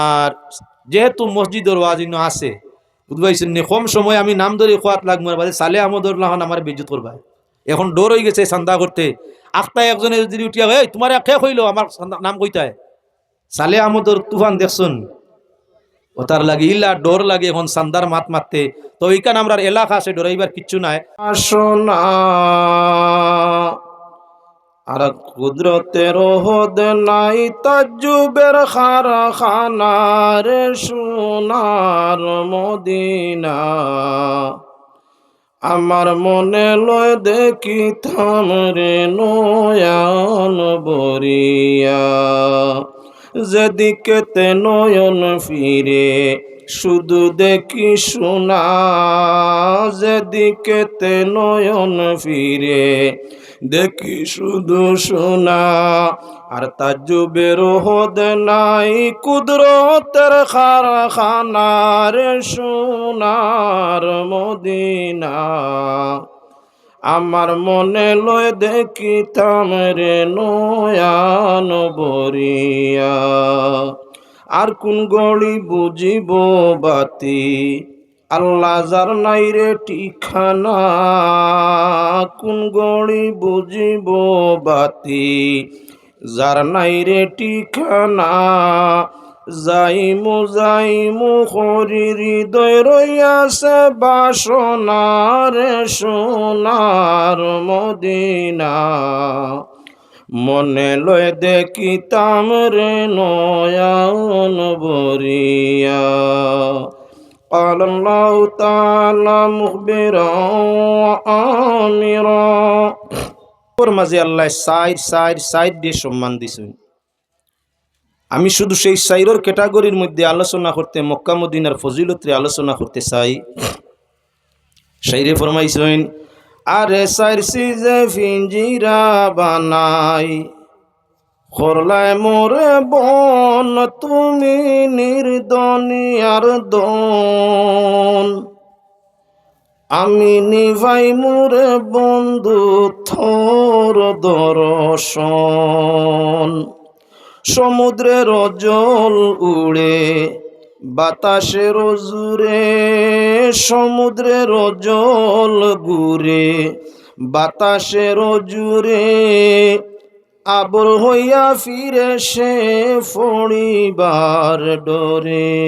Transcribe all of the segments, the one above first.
আর যেহেতু মসজিদের ওয়াজিন আছে বুঝবাইছেন নি, কম সময় আমি নাম ধরে খোয়াত লাগবো বাদে সালে আমদর লাহন আমার বেজ্জত করবা। এখন ডোর হয়ে গেছে চান্দা করতে। আখটা একজনে যদি উঠিয়া এই তোমার কে হইলো আমার নাম কইতায় সালে আমদর তুফান দেখছুন ও তার লাগে ইলা ডোর লাগে এখন চান্দার মাত মারতে। তো এইখানে আমরা এলাকা আছে ডরাইবার কিচ্ছু নাই। সোনা আর কুদরতের হদ নাই, তাজ্জুবের খানার সোনার মদিনা। আমার মনে লয় দেখিতাম রে নয়ন বরিয়া, যেদিকে তে নয়ন ফিরে শুধু দেখি সোনা, যেদিকে তে নয়ন ফিরে দেখি শুধু সোনা। আর তাজ্জুবের হদ নাই, কুদরতের কারখানার সোনার মদিনা। আমার মনে লয় দেখিতাম রে নয়ন বরিয়া। আর কোন গলি বুঝিব বাতি, আল্লাহ যার নাই রে ঠিকানা। কোন গলি বুঝিব বাতি, যার নাই রে ঠিকানা। যাইমু হরি হৃদয় রইয়াছে বাসনার সোনার মদিনা। মনে লয় দেখিতাম রে নয়ন বরিয়া। قال الله تعالى مخبرا وآمرا। ওর মাঝে আল্লাহ সাইড দিয়ে সম্মান দিছেন। আমি শুধু সেই সাইরর ক্যাটাগরির মধ্যে আলোচনা করতে, মক্কা মদিনার ফজিলতে আলোচনা করতে চাই। সাইরে ফরমাইছেন, আরে সাইর সিজে ফিঞ্জিরা বানাই, করলায় মোরে বন তুমি নির্দনিয়ার দন। আমি নিভাই মোরে বন্ধু থর দর্শন। সমুদ্রের জল উড়ে বাতাসের জুড়ে, সমুদ্রের জল ঘুরে বাতাসের জুড়ে। আবর হইয়া ফিরে সে ফড়িবার ডরে।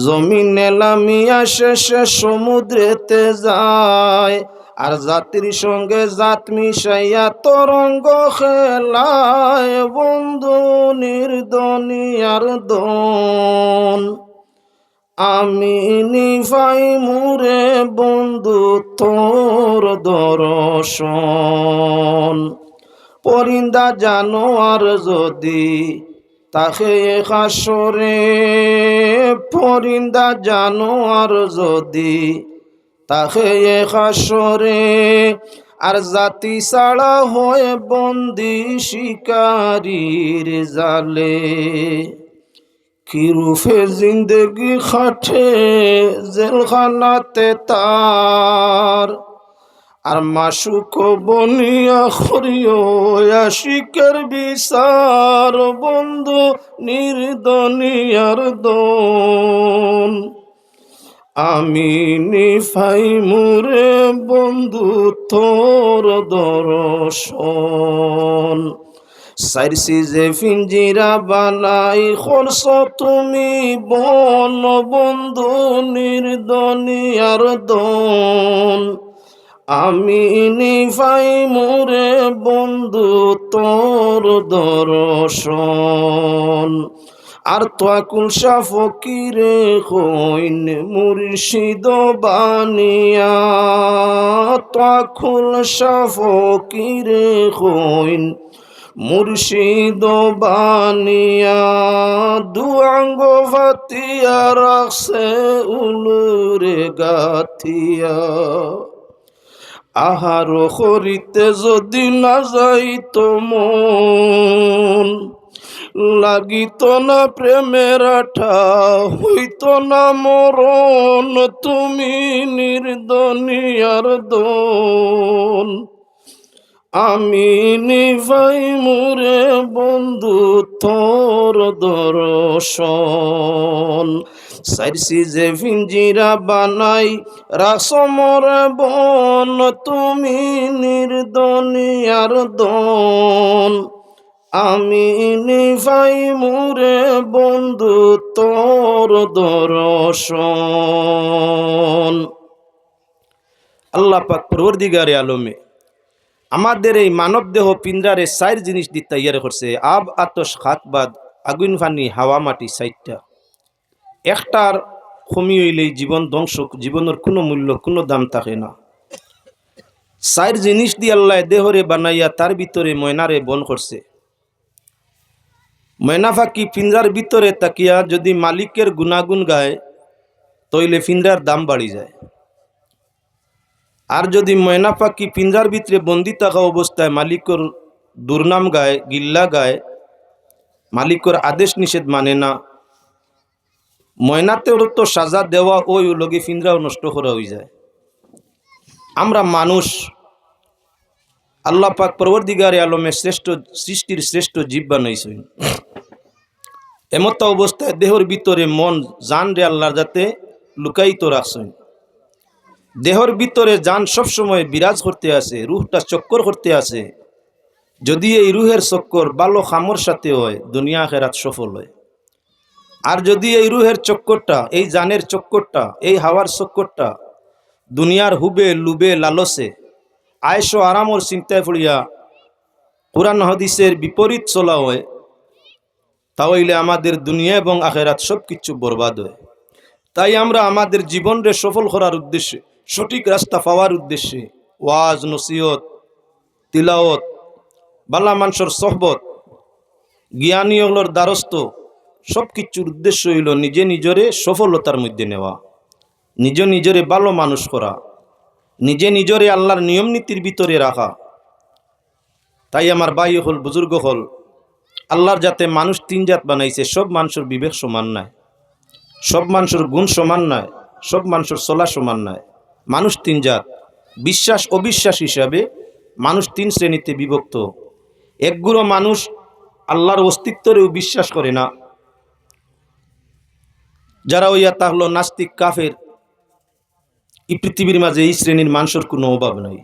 জমিনে লামিয়া শেষে সমুদ্রেতে যায়, আর জাতির সঙ্গে জাত মিশাইয়া তরঙ্গ খেলায় বন্ধু নির্দনিয়ার দন। আমি নিভাই মুরে বন্ধু তোর দর্শন। পরিন্দা জানোয়ার যদি তাকে হাসরে, পরিন্দা জানোয়ার যদি তাকে হাসরে। আর জাতি ছাড়া হয়ে বন্দি শিকারীর জালে। কি রূপে জিন্দগি খাটে জেলখানাতে তার, আর মাসুক বনিয়া করিও আশিকের বিচার বন্ধু নির্দনিয়ার দন। আমি নিফাই মুরে বন্ধু তোর দর্শন। সাইরসি যে ফিঞ্জিরা বানাই করছ তুমি বন বন্ধু নির্দনিয়ার দন। আমি নিভাই মোরে বন্ধু তোর দর্শন। আর তোয়াকুল শাহ ফকিরে হইন মুর্শিদ বানিয়া, তোয়াকুল শাহ ফকিরে হইন মুর্শিদ বানিয়া। দুয়াঙ্গ ভাতিয়া রাখছে উলুরে গাথিয়া। আহার করিতে যদি না যাইত মন, লাগিত না প্রেমের আঠা হইত না মরণ তুমি নির্দনিয়ার দন। আমি নিভাই মুরে বন্ধু তোর দর্শন সাইরসি যে ফিঞ্জিরা বানাই রাসমর বন তুমি নির্দনিয়ার দন আমি নিভাই মুরে বন্ধু তোর দর্শন। আল্লাহ পাক পরওয়ারদিগারে আলমে আমাদের এই মানব দেহ পিঞ্জারে 4 জিনিস দিয়ে তৈরি করছে, আব আতশ খাতবাদ আগুন পানি হাওয়া মাটি 4টা। একটার কমি হইলেই জীবন ধ্বংস, জীবনের কোনো মূল্য কোনো দাম থাকে না। 4 জিনিস দিয়ে আল্লাহ দেহরে বানাইয়া তার ভিতরে ময়নারে বন করছে। ময়না ফাঁকি পিঞ্জার ভিতরে তাকিয়া যদি মালিকের গুণাগুণ গায় তইলে পিঞ্জার দাম বাড়ি যায়। আর যদি ময়না পাখি পিঞ্জার ভিতরে বন্দি থাকা অবস্থায় মালিকর দুর্নাম গায়, গিল্লা গায়, মালিকর আদেশ নিষেধ মানে না, ময়নাতেও তো সাজা দেওয়া ওই লগে পিঞ্জাও নষ্ট করা হয়ে যায়। আমরা মানুষ, আল্লাহ পাক পরওয়ারদিগারে আলমের শ্রেষ্ঠ সৃষ্টির শ্রেষ্ঠ জীব বানাইছেন। এমত অবস্থায় দেহর ভিতরে মন জান রে আল্লাহর যাতে লুকায়িত রাখছেন। দেহর ভিতরে জান সবসময় বিরাজ করতে আছে, রুহটা চক্কর করতে আছে। যদি এই রুহের চক্কর ভালো খামর সাথে হয় দুনিয়া আখিরাত সফল হয়। আর যদি এই রুহের চক্করটা, এই জানের চক্করটা, এই হাওয়ার চক্করটা দুনিয়ার হুবে লুবে লালসে আয়েশ ও আরামর চিন্তায় পড়িয়া কুরআন হাদিসের বিপরীত চলা হয়, তাহলে আমাদের দুনিয়া এবং আখিরাত সব কিছু বরবাদ হয়। তাই আমরা আমাদের জীবনকে সফল করার উদ্দেশ্যে, সঠিক রাস্তা পাওয়ার উদ্দেশ্যে ওয়াজ নসিহত তিলাওয়াত বালা মানুষের সোহবত জ্ঞানী হলোর দ্বারস্থ সব কিছুর উদ্দেশ্য হইল নিজে নিজরে সফলতার মধ্যে নেওয়া, নিজে নিজরে ভালো মানুষ করা, নিজে নিজরে আল্লাহর নিয়ম নীতির ভিতরে রাখা। তাই আমার ভাই হল বুজুর্গ হল, আল্লাহর যাতে মানুষ 3 জাত বানাইছে। সব মানুষের বিবেক সমান নাই, সব মানুষের গুণ সমান নয়, সব মানুষের চলা সমান নয়। মানুষ 3 জাত। বিশ্বাস অবিশ্বাস হিসাবে মানুষ 3 শ্রেণীতে বিভক্ত। একগুলো মানুষ আল্লাহর অস্তিত্বরেও বিশ্বাস করে না, যারা ওইয়া তাহলো নাস্তিক কাফের। এই পৃথিবীর মাঝে এই শ্রেণীর মানুষের কোনো অভাব নাই।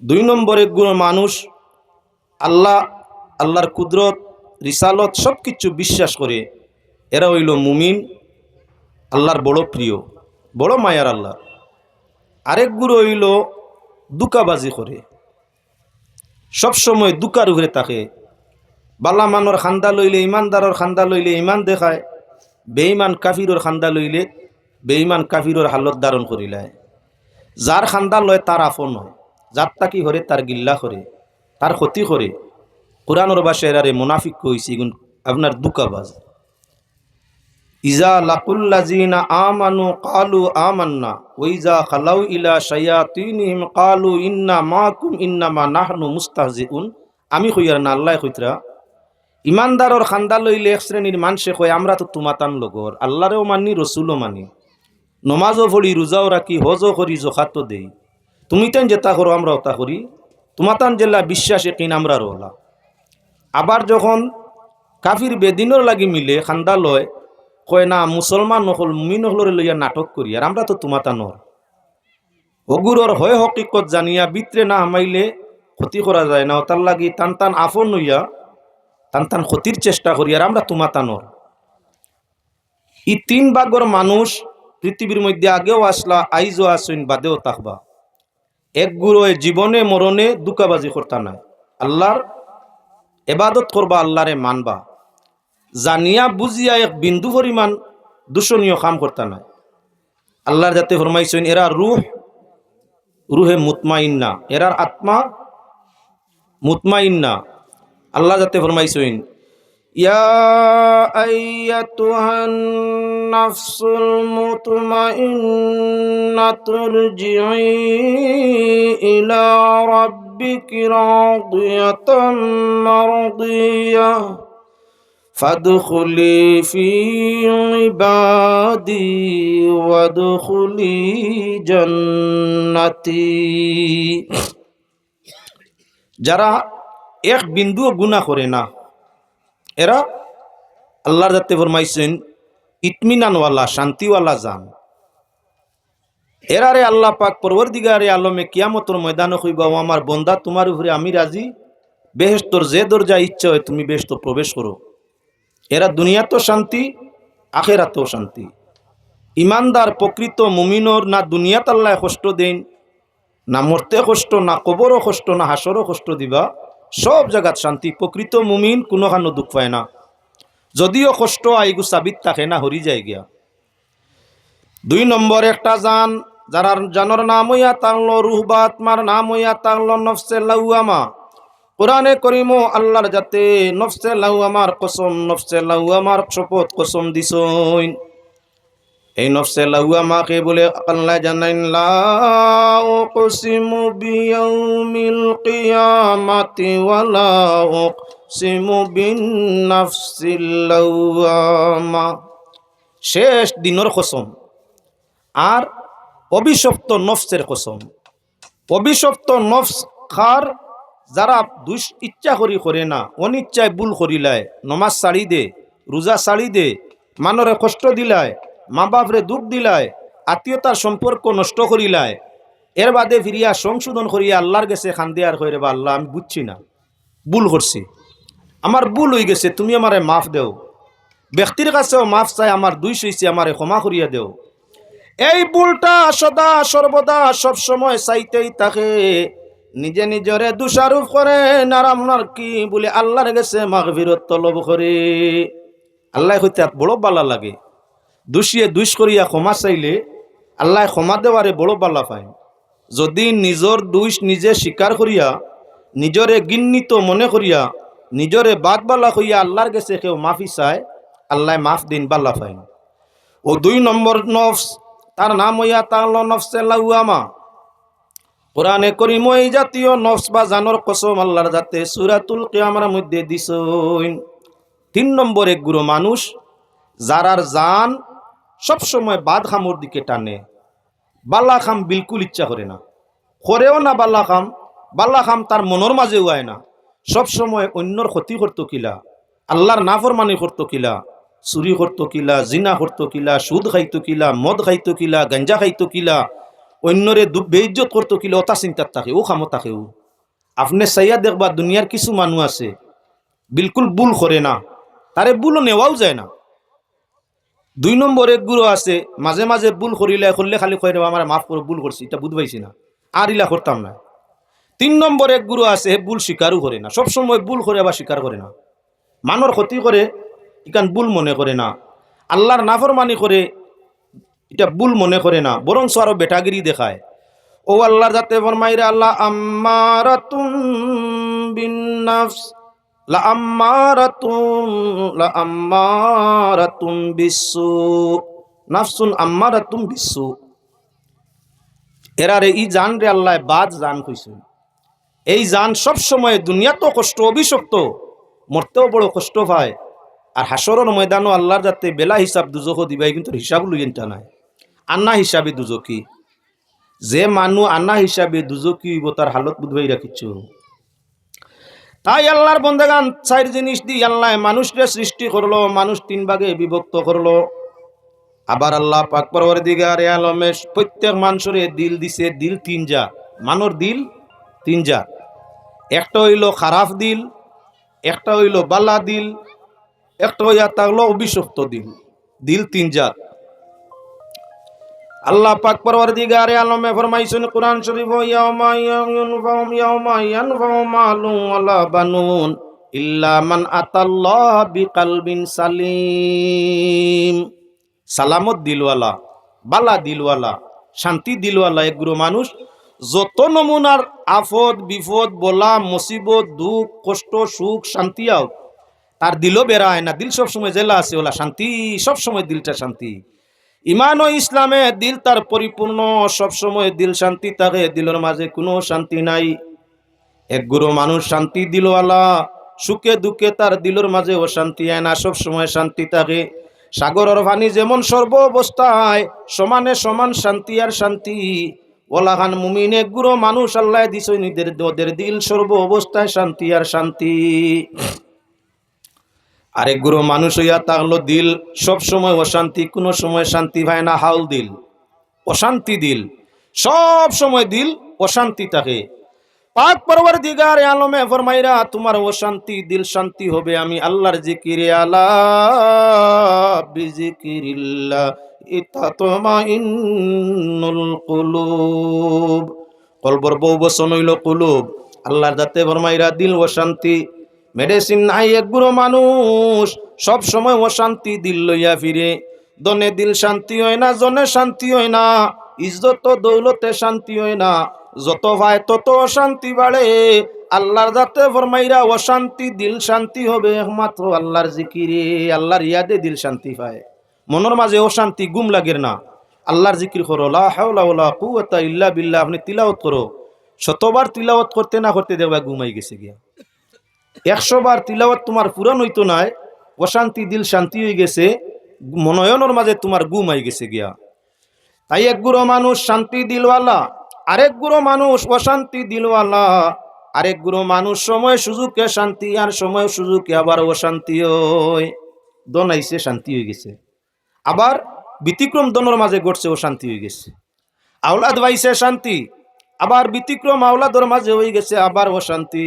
2 নম্বর একগুলো মানুষ আল্লাহর কুদরত রিসালত সব কিছু বিশ্বাস করে। এরা হইল মুমিন, আল্লাহর বড় প্রিয়, বড় মায়ার আল্লাহ। আরেক গুরু হইল দুকাবাজি করে, সবসময় দুকার ঘুরে থাকে। বালা মানর খান্দা লইলে, ইমানদারর খান্দা লইলে ইমান দেখায়, বেঈমান কাফিরর খান্দা লইলে বেঈমান কাফিরর হালত ধারণ করিলায়। যার খান্দা লয় তার আপন হয়, যার তাকি হরে তার গিল্লা করে, তার ক্ষতি করে। কোরআনের ভাষায় এরারে মুনাফিক কইছে, এগুন আপনার দুকাবাজ। ইজা লাকুল্লাযিনা আমানু ক্বালু আমান্না ওয়া ইজা খালাউ ইলা শায়াতিনহিম ক্বালু ইন্না মাকুম ইন্নামা নাহনু মুস্তাহজিউন। আমি কইয়ার না, আল্লাহ কইতরা ইমানদারর খান্দা লইলে এক শ্রেণীর মানুষে কয় আমরা তো তুমাতান লগর, আল্লাহরেও মানি রসুলও মানি, নমাজও পড়ি, রোজাও রাখি, হজও করি, জকাতও দেই। তুমি তান যেটা করো আমরা ওটা করি, তুমাতান জেলা বিশ্বাস একিন আমরা রোলা। আবার যখন কাফির বেদিনর লাগি মিলে খান্দা লয়, কয় না মুসলমান নকল মুমিন হলরে লইয়া নাটক করি, আর আমরা তো তুমাতানর। অগুরর হয় হকিকত জানিয়া বিত্রে না হামাইলে ক্ষতি করা যায় না, তার লাগি টান টান আফন হইয়া টান টান ক্ষতির চেষ্টা করি, আর আমরা তুমাতানর। এই 3 ভাগর মানুষ পৃথিবীর মধ্যে আগেও আসলা, আইজও আসইন, বাদেও থাকবা। এক গুরুয়ে জীবনে মরণে দুকাবাজি করতা নাই, আল্লাহর এবাদত করবা, আল্লাহরে মানবা, জানিয়া বুঝিয়া এক বিন্দু পরিমাণ দূষণীয় কাম করতা নাই। আল্লাহর যাতে ফরমাইছেন এরা রুহে মুতমাইন্না, এরার আত্মা মুতমাইন্না। আল্লাহ যাতে ফরমাইছেন ইয়া আইয়াতুহান নাফসুল মুতমাইন্নাতু রজিই ইলা রাব্বিকি রাদিয়াতাম মারদিয়াহ ফাদখুলি ফি ইবাদি ওয়াদখুলি জান্নাতি। যারা এক বিন্দুও গুনাহ করে না, এরা আল্লাহর যাতে ফরমাইছেন ইতমিনানওয়ালা, শান্তিওয়ালা জান। এরারে আল্লাহ পাক পরওয়ারদিগারে আলমে কিয়ামতের ময়দানে কইবা, ও আমার বন্দা, তোমার উপরে আমি রাজি, বেহেশতর যে দরজা ইচ্ছা হয় তুমি বেহেশত প্রবেশ করো। এরা দুনিয়াতেও শান্তি, আখিরাতেও শান্তি। ইমানদার প্রকৃত মুমিনর না দুনিয়াত আল্লাহ কষ্ট দেন, না মরতে কষ্ট, না কবরও কষ্ট, না হাসরও কষ্ট দিবা, সব জায়গাত শান্তি। প্রকৃত মুমিন কোনোখানো দুঃখ পায় না, যদিও কষ্ট আইগু সাবিত থাকে না, হরি যায় গিয়া। 2 নম্বর একটা জান, যারা জানর নাম হইয়া তাংলো, রুহ বা আত্মার নাম হইয়া তাংলো নফসে লাউয়ামা। কোরআনে করিম আল্লাহর যাতে নফসে লাউয়ামার কসম, নফসে লাউয়ামার শপথ কসম দিছইন। এই নফসে লাউয়ামাকে বলে আল্লাহ জানাইন, লা উকসিমু বিয়াউমিল কিয়ামাতি ওয়া লা উকসিমু বিন নাফসিল লাউয়ামা। শেষ দিনের কসম আর অভিশপ্ত নফসের কসম। অভিশপ্ত নফস খার যারা দুষ ইচ্ছা করি করে না, অনিচ্ছায় ভুল করিলায়, নমাজ ছাড়ি দে, রোজা ছাড়ি দে, মানরে কষ্ট দিলায়, মা বাপরে দুঃখ দিলায়, আত্মীয়তার সম্পর্ক নষ্ট করিলায়, এর বাদে ফিরিয়া সংশোধন করিয়া আল্লাহর গেছে খান্দে আর কইরে, বা আল্লাহ আমি বুঝছি না, ভুল করছি, আমার ভুল হয়ে গেছে, তুমি আমারে মাফ দেও। ব্যক্তির কাছেও মাফ চাই, আমার দুই হইছে, আমারে ক্ষমা করিয়া দেও। এই ভুলটা সদা সর্বদা সব সময় চাইতেই থাকে, নিজে নিজরে দোষারোপ করে, নারামনার কি বলে আল্লাহর গেছে মাগফিরত তলব করে। আল্লাহ হইতে বড় বালা লাগে, দোষিয়ে দুষ করিয়া ক্ষমা চাইলে আল্লাহ ক্ষমা দেওয়ারে বড় বালা পায়। যদি নিজর দোষ নিজে স্বীকার করিয়া, নিজরে গিন্নিত মনে করিয়া, নিজরে বাদ বালা হইয়া আল্লাহর গেছে কেউ মাফি চায়, আল্লাহ মাফ দিন বালা পায়। ও 2 নম্বর নফস, তার নাম হইয়া তাহল নফসে লাউয়ামা। কোরআনে করিম এই জাতীয় নফস বা জানর কসম আল্লাহর যাতে সূরাতুল কিয়ামার মধ্যে দিছইন। 3 নম্বর এক গুরু মানুষ, যারার জান সবসময় বাদ খামর দিকে টানে, বাল্লা খাম বিলকুল ইচ্ছা করে না, করেও না বাল্লা খাম তার মনের মাঝেও আয় না। সবসময় অন্যর ক্ষতি করতো কিলা, আল্লাহর নাফরমানি করতো কিলা, চুরি করতো কিলা, জিনা করতো কিলা, সুদ খাইতো কিলা, মদ খাইতো কিলা, গাঞ্জা খাইতো কিলা, অন্যরে বেইজ্জত করতো কিলা, ওটা চিন্তার থাকে, ও খামো থাকেও। আপনি চাইয়া দেখবা দুনিয়ার কিছু মানুষ আছে বিলকুল ভুল করে না, তারে ভুলও নেওয়াও যায় না। 2 নম্বর এক গুরু আছে, মাঝে মাঝে ভুল করলে খালি কয়ে আমার মাফ করে, ভুল করছি, এটা বুঝ পাইছি না, আর ইলা করতাম না। 3 নম্বর এক গুরু আছে, ভুল স্বীকারও করে না, সবসময় ভুল করে আবার স্বীকার করে না, মানর ক্ষতি করে ইকান ভুল মনে করে না, আল্লাহর নাফরমানি করে এটা ভুল মনে করে না, বরং আরো বেটাগিরি দেখায়। ও আল্লাহর যাতে ফরমাইরা, আল্লাহ আম্মারাতুম বিন্নাফস, লা আম্মারাতুম বিসু, নাফসুন আম্মারাতুম বিসু। এরারে ই জান রে আল্লাহ বাদ জান কইছে। এই জান সব সময় দুনিয়াতেও কষ্ট, অভিশপ্ত, মরতেও বড় কষ্ট পায়, আর হাসরের ময়দানও আল্লাহর যাতে বেলা হিসাব দুজখ দিবাই, কিন্তু হিসাব লইটা নাই, আন্না হিসাবে দুজকি। যে মানুষ আন্না হিসাবে দুজকি হইব, তার হালত বুঝবাই রাখিচ্ছ। তাই আল্লাহর বন্দেগান 4 জিনিস দি আল্লাহ মানুষকে সৃষ্টি করলো, মানুষ 3 ভাগে বিভক্ত করলো। আবার আল্লাহ পাক পরওয়ারদিগারে আলমে প্রত্যেক মানুষের দিল দিছে, দিল 3 জাত, মানুষ দিল 3 জাত। একটা হইল খারাপ দিল, একটা হইল বালা দিল, একটা হইয়া থাকলো অভিশপ্ত দিল। দিল 3 জাত। আল্লাহ পাক পরওয়ারদিগারে আলমে ফরমাইছেন কুরআন শরীফ, ইয়াউমা ইয়ানফাউ মালুন ওয়ালা বানুন ইল্লা মান আতাল্লাহ বিকালবিন সালিম। সালামত দিলওয়ালা, বালা দিলওয়ালা, শান্তি দিলওয়ালা এগুলো মানুষ যত নমুনার আফদ বিপদ বলা মুসিবত দুঃখ কষ্ট সুখ শান্তি আও তার দিলও বেড়ায় না, দিল সবসময় জেলা আছে ওলা শান্তি, সবসময় দিলটা শান্তি। ইমান ও ইসলামে দিল তার পরিপূর্ণ, সবসময় দিল শান্তি থাকে, দিলের মাঝে কোনো শান্তি নাই। এক গুরু মানুষ শান্তি দিলওয়ালা, সুখে দুঃখে তার দিলের মাঝে অশান্তি আয় না, সবসময় শান্তি থাকে। সাগরের পানি যেমন সর্ব অবস্থায় সমানে সমান শান্তি আর শান্তি, ওলাখান মুমিন এক গুরো মানুষ আল্লাহ দিছই ওদের দিল সর্ব অবস্থায় শান্তি আর শান্তি। আরেক গুরু মানুষ হইয়া তাহলো দিল সব সময় অশান্তি, কোনো সময় শান্তি পায় না, হাউল দিল, অশান্তি দিল, সব সময় দিল অশান্তি থাকে। পাক পরওয়ারদিগার আলমে ফরমাইরা তোমার অশান্তি দিল শান্তি হবে আমি আল্লাহর জিকিরে, আলা বিজিকিরিল্লাহ তাতমাইন্নুল কুলুব। কলবর বউ বসন হইল কুলুব। আল্লাহর যাতে ফরমাইরা দিল অশান্তি, মেডিসিন নাই এক বুড়ো মানুষ সব সময় অশান্তি দিল লইয়া ফিরে। দনে দিল শান্তি হয় না, জনে শান্তি হয় না, ইজ্জত দৌলতে শান্তি হয় না, যত ভাই তত অশান্তি বাড়ে। আল্লাহর যাতে ফরমাইরা অশান্তি দিল শান্তি হবে একমাত্র আল্লাহর জিকিরে, আল্লাহর ইয়াদে দিল শান্তি পায়। মনের মাঝে অশান্তি গুম লাগের না, আল্লাহর জিকির করো, লা হাওলা ওয়ালা কুওয়াতা ইল্লা বিল্লাহ। আপনি তিলাওয়াত করো, শতবার তিলাওয়াত করতে না করতে দেখবা ঘুমাই গেছে গিয়া। 100 বার তিলাওয়াত তোমার পূরণ হইতো নাই, অশান্তি দিল শান্তি হয়ে গেছে, মনয়নের মাঝে তোমার ঘুম আই গেছে গিয়া। তাই এক গুরো মানুষ শান্তি দিলওয়ালা, আরেক গুরো মানুষ অশান্তি দিলওয়ালা। আরেক গুরো মানুষ সময় সুযোগে শান্তি, আর সময় সুযোগে আবার অশান্তি হয়। দনাইছে শান্তি হয়ে গেছে, আবার ব্যতিক্রম দনের মাঝে ঘটছে অশান্তি হয়ে গেছে। আওলাদ পাইছে শান্তি, আবার ব্যতিক্রম আওলাদর মাঝে হয়ে গেছে আবার অশান্তি।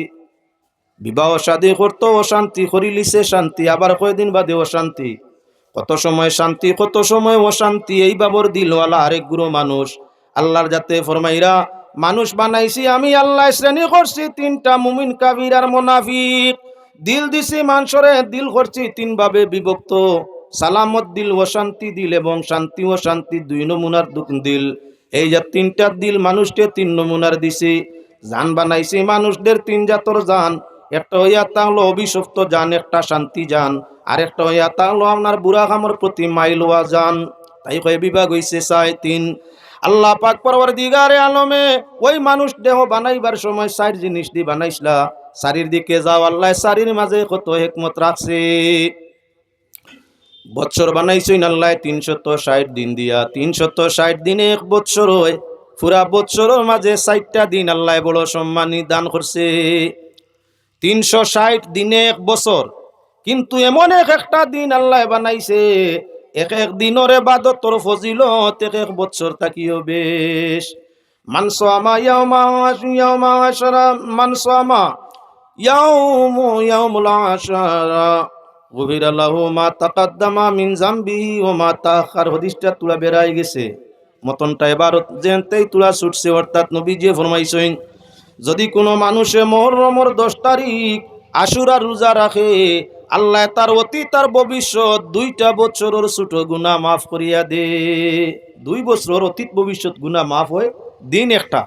বিবাহ শাদী করতো অশান্তি, করিলিছে শান্তি, আবার কয়দিন বাদে অশান্তি। কত সময় শান্তি, কত সময় অশান্তি। এই বাবর দিলওয়ালা আরেক গুরু মানুষ। আল্লাহর যাতে ফরমাইরা মানুষ বানাইছি আমি আল্লাহ, শ্রেণী করছি 3টা, মুমিন, কাফির আর মুনাফিক। দিল দিছি মানুষরে, দিল করছি 3 ভাবে বিভক্ত, সালামত দিল, অশান্তি দিল এবং শান্তি অশান্তি 2 নমুনার দিল। এই যে 3টা দিল মানুষকে 3 নমুনার দিছি। জান বানাইছি মানুষদের 3 জাতর জান, একটা হইয়া তা হলো অভিশপ্ত জান, একটা শান্তি জান, আর একটা হইয়া তা হলো আপনার বুড়া কামর প্রতি মাইলওয়া জান। তাই কয় বিভাগ হইছে 3। আল্লাহ পাক পরওয়ারদিগারে আলমে ওই মানুষ দেহ বানাইবার সময় 4 জিনিস দিয়ে বানাইছলা। 4 দিকে যাও, আল্লাহ 4 মাঝে কত হিকমত রাখছে। বছর বানাইছেন আল্লাহ 360 দিন দিয়া, 360 দিনে 1 বছর হয়। পুরা বছরের মাঝে 4টা দিন আল্লাহ বড় সম্মানী দান করছে। 360 দিনে 1 বছর, কিন্তু এমন একটা দিন আল্লাহ বানাইছে, এক দিনের ইবাদতর ফজিলত 1 বছর থাকিও বেশ। মান সামা ইয়াউমা আশরা, মান সামা ইয়াউমুল আশরা গুফিরা লাহু মা তাকাদ্দামা মিন যামবিহি ওয়া মা তাআখার। হাদিসটা তুলা বেরাই গেছে, মতনটা ইবারত যেনতেই তুলা ছুটছে। অর্থাৎ নবীজি ফরমাইছেন যদি কোনো মানুষে মুহররমের 10 তারিখ আশুরা রোজা রাখে, আল্লাহ তার অতীত আর ভবিষ্যৎ 2টা বছরের ছোট গুনাহ মাফ করিয়া দে। 2 বছরের অতীত ভবিষ্যৎ গুনাহ মাফ হয় দিন একটা।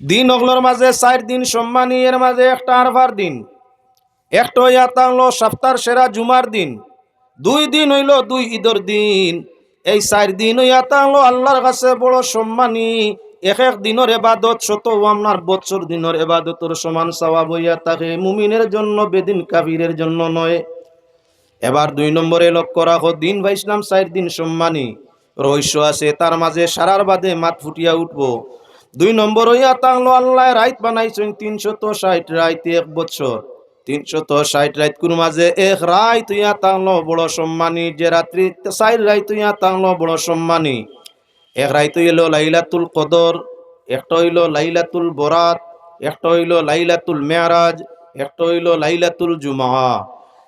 দিন ওগুলোর মাঝে 4 দিন সম্মানী, এর মাঝে একটা আরফার দিন, একটা হইয়া তা হলো সপ্তাহের সেরা জুমার দিন, 2 দিন হইল 2 ঈদের দিন। এই 4 দিন হইয়া তা হলো আল্লাহর কাছে বড় সম্মানী। এক দিনের ইবাদত শত আপনার বছর দিনের ইবাদতের সমান সওয়াব হইয়া থাকে, মুমিনের জন্য বেদিন কাফিরের জন্য নয়। এবার 2 নম্বরে লক্ষ্য রাখো, দিন বা ইসলাম 4 দিন সম্মানী, রহস্য আছে তার মাঝে, সারার বাদে মাত ফুটিয়া উঠবো। 2 নম্বর হইয়া তা হলো আল্লাহ রাত বানাইছেন 360 রাত 1 বছর। 360 রাত কোন মাঝে 1 রাত হইয়া তা হলো বড় সম্মানী, যে রাত্রি 4 রাত হইয়া তা হলো বড় সম্মানী। 1 রাত হইল লাইলাতুল কদর, একটা হইল লাইলাতুল বরাত, একটা হইল লাইলাতুল মেরাজ, একটা হইল লাইলাতুল জুমা।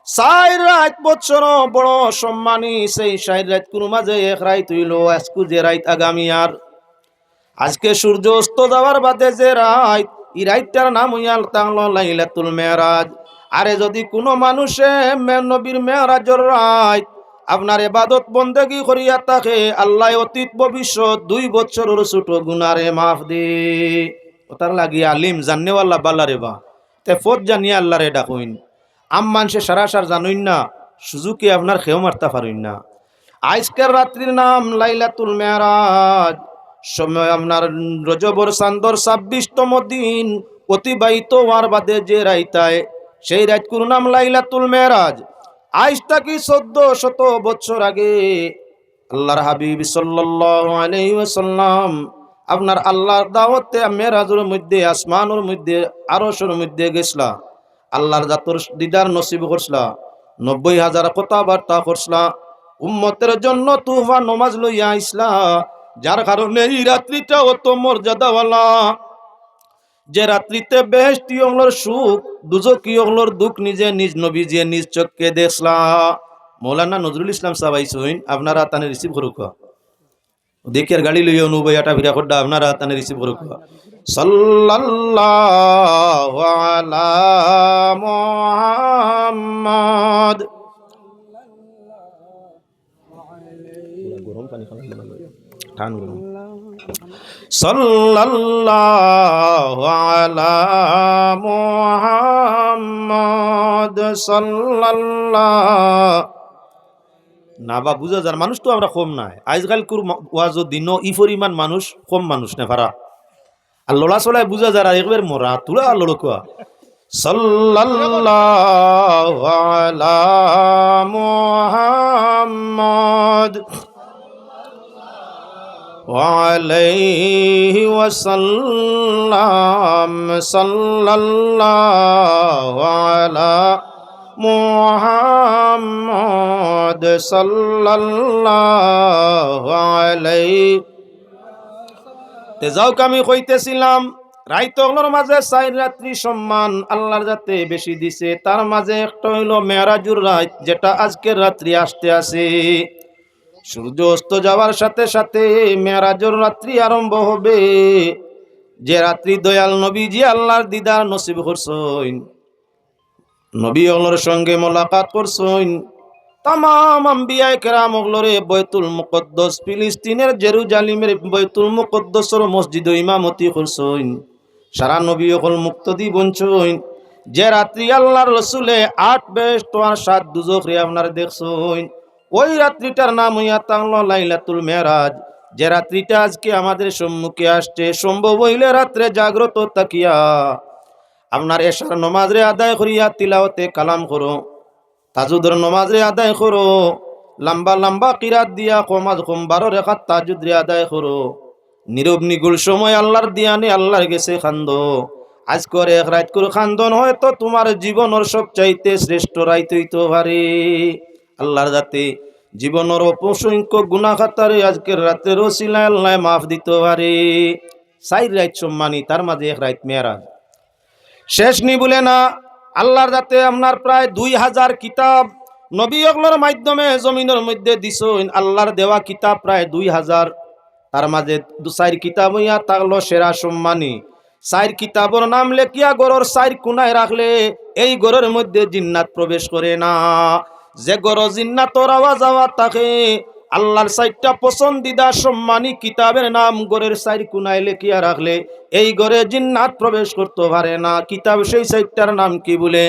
4 রাত বছর বড় সম্মানী। সেই 4 রাত কোন মাঝে 1 রাত হইল আজকু যে রাত আগামী আর আজকে সূর্য অস্ত যাওয়ার বাদে যে রাত, এই রাতটার নাম হইয়া তা হলো লাইলাতুল মেরাজ। আরে যদি কোনো মানুষে নবীর মেরাজের রাত আপনার ইবাদত বন্দেগী করিয়া থাকে, আল্লাহ অতীত ভবিষ্যৎ 2 বছরের ছোট গুনারে মাফ দে। ওটার লাগি আলিম জানেওয়াল্লা বাল্লারে বা তে ফত জানিয়া আল্লাহরে ডাকুইন। আম মানুষে সারাসার জানুইন না, সুযোগে আপনার খেও মারতে পারুন না। আজকের রাত্রির নাম লাইলাতুল মেরাজ। সময় আপনার রজবর চান্দর 26তম দিন অতিবাহিত হওয়ার বাদে যে রাইতায়, সেই রাত কোন নাম লাইলাতুল মেরাজ। আজ থেকে 1400 বছর আগে আল্লাহর হাবিব সাল্লাল্লাহু আলাইহি ওয়াসাল্লাম আপনার আল্লাহর দাওয়াতে মেরাজের মধ্যে আসমানের মধ্যে আরশের মধ্যে গেছলা আল্লাহর জাতর দিদার নসিব করছলা 90,000 কথাবার্তা করছলা উম্মতের জন্য তুফা নমাজ লইয়া আইসলা যার কারণে এই রাত্রিটা অত মর্যাদাওয়ালা যে রাত্রিতে বেহেশতি ওগুলোর সুখ দুজকি ওগুলোর দুঃখ নিজে নিজ নবী যে নিজ চোখকে দেখলা মৌলানা নজরুল ইসলাম সাহেব আইসুইন আপনারা তানে রিসিভ করুক দেখি আর গাড়ি লইয়া অনুবইয়াটা ভিড়া খড্ডা আপনারা তানে রিসিভ করুক সাল্লাল্লাহু আলা মুহাম্মদ গরম পানি ঠান গরম সাল্লাল্লাহু আলা মুহাম্মদ সাল্লাল্লাহু না বা বুঝা যার মানুষ তো আমরা কম নাই আজকাল কুর ওয়াজ দিন ই পরিমাণ মানুষ কম মানুষ নে ভাড়া আর লড়া চলায় বুঝা যার একবার মরা তুলা লড়কুয়া সাল্লাল্লাহু আলা মুহাম্মদ ওয়ালাইহি ওয়াসাল্লাম সাল্লাল্লাহু আলা মুহাম্মদ সাল্লাল্লাহু আলাইহি তে যাও আমি কইতেছিলাম রাইতগুলোর মাঝে 4 রাত্রি সম্মান আল্লাহর যাতে বেশি দিছে তার মাঝে একটা হইল মেরাজুর রাত যেটা আজকের রাত্রি আসতে আছে সূর্য অস্ত যাওয়ার সাথে সাথে মেরাজুর রাত্রি আরম্ভ হবে যে রাত্রি দয়াল নবীজি আল্লাহর দিদার নসিব করছেন নবী ওগুলোর সঙ্গে মোলাকাত করছেন তামাম আম্বিয়ায়ে কেরাম ওগুলোরে বাইতুল মুকদ্দাস ফিলিস্তিনের জেরুজালেমের বাইতুল মুকদ্দাসের মসজিদে ইমামতি করছেন সারা নবী ওগুলো মুক্তদি বঞ্চন যে রাত্রি আল্লাহর রাসূলে 8 বেহেশত আর 7 দুজখ রে আপনারা দেখছেন ওই রাত্রিটার নাম হইয়া তাহলো লাইলাতুল মেরাজ যে রাত্রিটা আজকে আমাদের সম্মুখে আসছে সম্ভব হইলে রাত্রে জাগ্রত তাকিয়া আপনার এশার নামাজ রে আদায় করিয়া তিলাওয়াতে কালাম করো তাজুদের নামাজ রে আদায় করো লম্বা লম্বা কিরাত দিয়া কমাজ কম 12 রাকাত তাজুদ রে আদায় করো নীরব নিগুল সময় আল্লাহর দিয়ানে আল্লাহর গেছে খান্দো আজ করে এক রাত করে খান্দন হয়তো তোমার জীবনের সবচাইতে শ্রেষ্ঠ রাত হইতে পারে আল্লাহর যাতে জীবনের অপসংখ্য গুনাহ খাতারে আজকের রাতের ওসিলায় আল্লাহ মাফ দিতে পারে 4 রাত সম্মানী তার মাঝে এক রাত মেরাজ শেষ নি বলে না আল্লাহর যাতে আপনার প্রায় 2000 কিতাব নবী ওগুলোর মাধ্যমে জমিনের মধ্যে দিছেন আল্লাহর দেওয়া কিতাব প্রায় 2000 তার মাঝে 4 কিতাব হইয়া তাগলো সেরা সম্মানী 4 কিতাবর নাম লেখিয়া গরর 4 কোনায় রাখলে এই গরের মধ্যে জিন্নাত প্রবেশ করে না যে গর জিন্নাতর আওয়াজ আওয়াজ থাকে আল্লাহর 4টা পছন্দিদা সম্মানী কিতাবের নাম গরের 4 কোনায় লেখিয়া রাখলে এই গরে জিন্নাত প্রবেশ করতে পারে না কিতাব সেই 4টার নাম কি বলে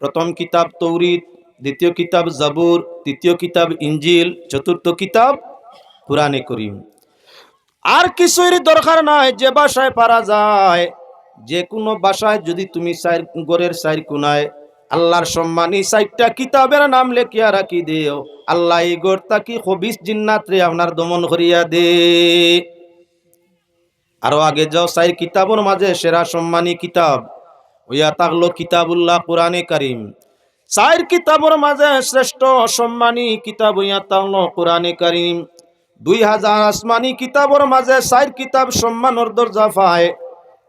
প্রথম কিতাব তৌরিত দ্বিতীয় কিতাব জাবুর তৃতীয় কিতাব ইনজিল চতুর্থ কিতাব কুরআনে কারীম আর কিছুর দরকার নাই যে ভাষায় পারা যায় যে কোনো ভাষায় যদি তুমি 4 গরের 4 কোনায় আল্লাহর সম্মানী 4টা কিতাবের নাম লেখিয়া রাখি দিও আল্লাহ এই গরটা কি খবিস জিন্নাত রে আপনার দমন করিয়া দে আরো আগে যাও 4 কিতাবের মাঝে সেরা সম্মানী কিতাব হইয়া তাগলো কিতাবুল্লাহ কুরআনে কারীম 4 কিতাবের মাঝে শ্রেষ্ঠ সম্মানী কিতাব হইয়া তাগলো কুরআনে কারীম 2000 আসমানি কিতাবের মাঝে 4 কিতাব সম্মানের দরজা পায়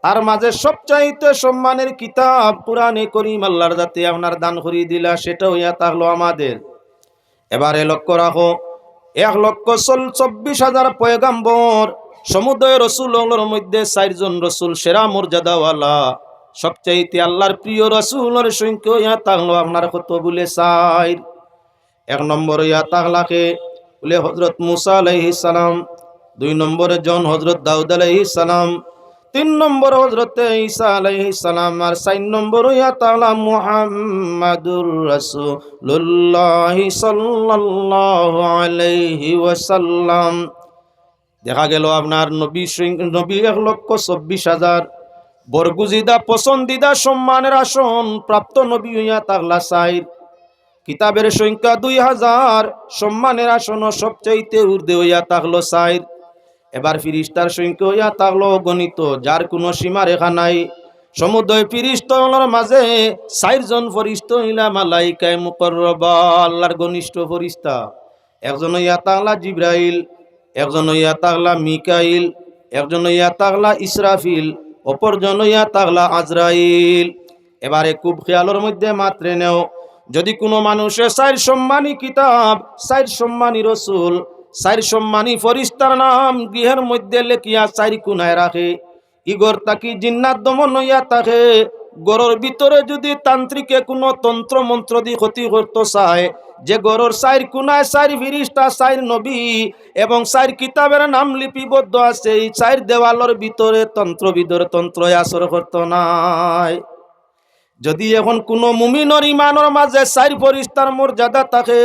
তার মাঝে সবচাইতে সম্মানের কিতাব কুরআনে কারীম আল্লাহর যাতে আপনার দান করিয়ে দিলা সেটা হইয়া তাহলো আমাদের এবারে লক্ষ্য রাখো 1,24,000 পয়গাম্বর সমুদয় রাসূলের মধ্যে 4 জন রাসূল সেরা মর্যাদাওয়ালা সবচাইতে আল্লাহর প্রিয় রাসূলের সংখ্যা হইয়া তাহলো আপনার কত বলে 4 এক নম্বর হইয়া তাহলাকে বলে হযরত মুসা আলাইহিস সালাম 2 নম্বরে জন হযরত দাউদ আলাইহিস সালাম 3 নম্বর হযরত ঈসা আলাইহিস সালাম আর 4 নম্বর হইয়া তাআলা মুহাম্মাদুর রাসূলুল্লাহ সাল্লাল্লাহু আলাইহি ওয়াসাল্লাম দেখা গেল আপনার নবী 1,24,000 বরগুজিদা পছন্দিদা সম্মানের আসন প্রাপ্ত নবী হইয়া তাআলা 4 কিতাবের সংখ্যা 2000 সম্মানের আসন সবচাইতে ঊর্ধ্বে হইয়া তাহলো 4 এবার ফিরিস্তার সংখ্যা হইয়া থাকলো গণিত, যার কোনো সীমা রেখা নাই। সমুদয় ফিরিস্তার মাঝে 4 জন ফরিস্তা হইলা মালাইকায়ে মুকররবা, আল্লাহর ঘনিষ্ঠ ফরিস্তা। একজন হইয়া থাকলা জিব্রাইল, একজন হইয়া থাকলা মিকাইল, একজন হইয়া থাকলা ইসরাফিল, অপরজন হইয়া থাকলা আজরাইল। এবারে খুব খেয়ালের মধ্যে মাত্রে নেও, যদি কোনো মানুষের 4 সম্মানী কিতাব, 4 সম্মানী রসুল, 4 সম্মানী ফরিস্তার নাম গৃহের মধ্যে লেখিয়া 4 কোণায় রাখে, ইগর তাকি জিন্নাত দমন হইয়া থাকে। গরর ভিতরে যদি তান্ত্রিকে কোনো তন্ত্র মন্ত্র দিয়ে ক্ষতি করতে চায়, যে গরর 4 কোণায় 4 ফিরিস্তা, 4 নবী এবং 4 কিতাবের নাম লিপিবদ্ধ আছে, এই 4 দেওয়ালের ভিতরে তন্ত্রবিদর তন্ত্র আসর করতে নাই। যদি এখন কোনো মুমিনর ইমানের মাঝে 4 ফরিস্তার মর্যাদা থাকে,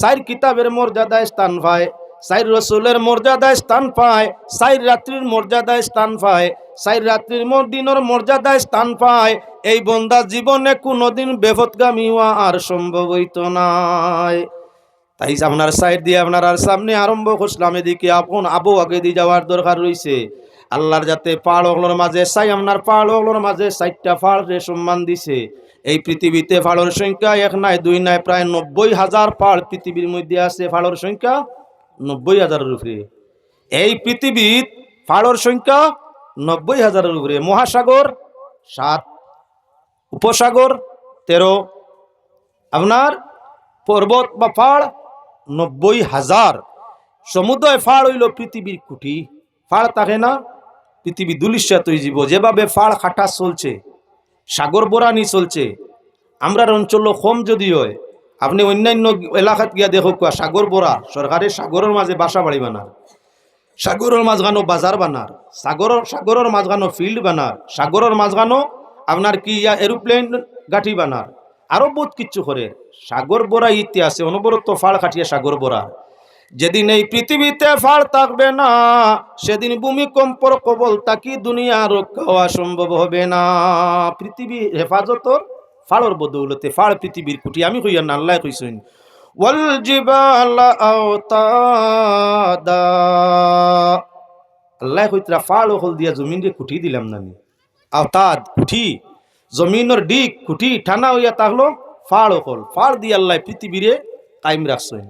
4 কিতাবের মর্যাদায় স্থান পায়, 4 রসুলের মর্যাদায় স্থান পায়, 4 রাত্রির মর্যাদায় স্থান পায়, 4 রাত্রির দিনের মর্যাদায় স্থান পায়, এই বন্দা জীবনে কোনোদিন বেফতগামী হওয়া আর সম্ভব হইত নাই। তাই আপনার সাইড দিয়ে আপনার আর সামনে আরম্ভ করছিলাম, এদিকে আপন আবু আগে দিয়ে যাওয়ার দরকার রয়েছে। আল্লাহর যাতে পাহাড় ওগুলোর মাঝে চাই, আপনার পাহাড় ওগুলোর মাঝে 4টা পাহাড়ে সম্মান দিছে। এই পৃথিবীতে পাহাড়ের সংখ্যা 1 নাই 2 নাই, প্রায় 90,000 পাহাড় পৃথিবীর মধ্যে আছে। পাহাড়ের সংখ্যা 90,000-এর উপরে। এই পৃথিবীর পাহাড়ের সংখ্যা 90,000-এর উপরে। মহাসাগর 7, উপসাগর 13, আপনার পর্বত বা পাহাড় 90,000। সমুদ্র ফাড় হইল পৃথিবীর কুটি। ফাড় থাকে না, পৃথিবী দুলিশ্বাত হয়ে যাব। যেভাবে ফাড় খাটা চলছে, সাগর বোরানি চলছে, আমরার অঞ্চল কম যদি হয়, আপনি অন্যান্য এলাকাত গিয়া দেখো সাগর বোরা, সরকারের সাগরের মাঝে বাসা বাড়ি বানার, সাগরের মাঝখানো বাজার বানার, সাগরের মাঝখানো ফিল্ড বানার, সাগরের মাঝখানো আপনার কি এরোপ্লেন গাঠি বানার, আরো বহুত কিচ্ছু করে। সাগর বোরা ইতিহাসে অনবরত ফাড় খাটিয়া সাগর বোরা। যেদিন এই পৃথিবীতে ফাড় থাকবে না, সেদিন ভূমিকম্পর কবল তাকি দুনিয়া রক্ষা হওয়া সম্ভব হবে না। পৃথিবী হেফাজতর ফাড়র বদৌলতে। ফাড় পৃথিবীর কুটি। আমি কইয়া না, আল্লাহ কইছেন ওয়াল জিবালা আওতাদা। আল্লাহ কইতরা ফাড় হল দিয়া জমিন রে কুটি দিলাম না। আওতাদ কুঠি, জমিনের ডিক কুঠি ঠানা হইয়া তাহলো ফাড় হল। ফাড় দিয়ে আল্লাহ পৃথিবীরে কায়েম রাখছেন।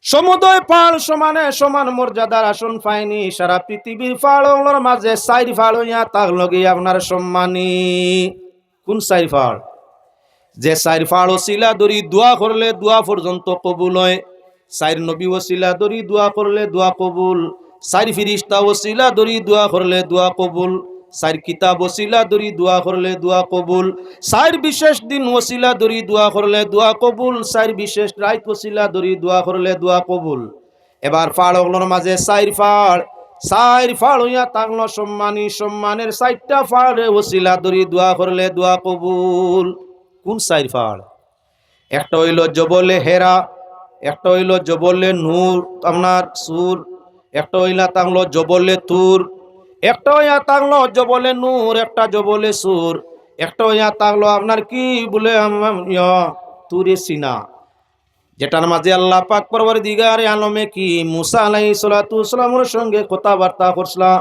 সমুদয় পাহাড় সমানে সমান মর্যাদার আসন পায়নি। সারা পৃথিবীর পাহাড়গুলোর মাঝে 4 পাহাড় হইয়া তার লগে আপনার সম্মানী। কোন 4 পাহাড়? যে 4 পাহাড় ওসিলা ধরি দোয়া করলে দোয়া পর্যন্ত কবুল হয়। 4 নবী ওসিলা ধরি দোয়া করলে দোয়া কবুল। 4 ফিরিস্তা ওসিলা ধরি দোয়া করলে দোয়া কবুল। 4 কিতাব ওসিলা ধরি দোয়া করলে দোয়া কবুল। 4 বিশেষ দিন ওসিলা ধরি দোয়া করলে দোয়া কবুল। 4 বিশেষ রাত ওসিলা ধরি দোয়া করলে দোয়া কবুল। এবার পাহাড়গুলোর মাঝে 4 পাহাড় হইয়া থাকলো সম্মানী। সম্মানের 4টা পাহাড়ে ওসিলা ধরি দোয়া করলে দোয়া কবুল। কোন 4 পাহাড়? একটা হইল জবলে হেরা, একটা হইল জবলে নূর আপনার সুর, একটা হইলা থাকলো জবলে তুর, একটা হইয়া থাকলো জবলে নূর, একটা জবলে সুর, একটা হইয়া থাকলো আপনার কি বলে তুরে সিনা, যেটার মাঝে আল্লাহ পাক পরওয়ারদিগারে আলমে কি মুসা আলাইহিস সালাতু ওয়াসসালামের সঙ্গে কথাবার্তা করছলা।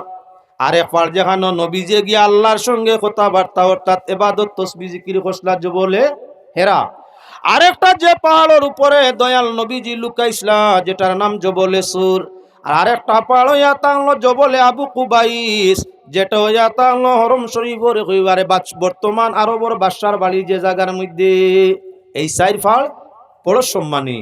আর একবার যেখানে নবীজে গিয়া আল্লাহর সঙ্গে কথাবার্তা অর্থাৎ ইবাদত তাসবিহ জিকির করছলা জবলে হেরা। আরেকটা যে পাহাড়ের উপরে দয়াল নবীজি লুকাইছলা, যেটার নাম জবলে সুর। আর আরেকটা পাহাড় হইয়া থাকলো জবলে আবু কুবাইস, যেটা হইয়া থাকলো হরম শরীফের হইবারে বর্তমান আরবর বাদশার বাড়ি যে জায়গার মধ্যে। এই 4 পাহাড় বড় সম্মানী।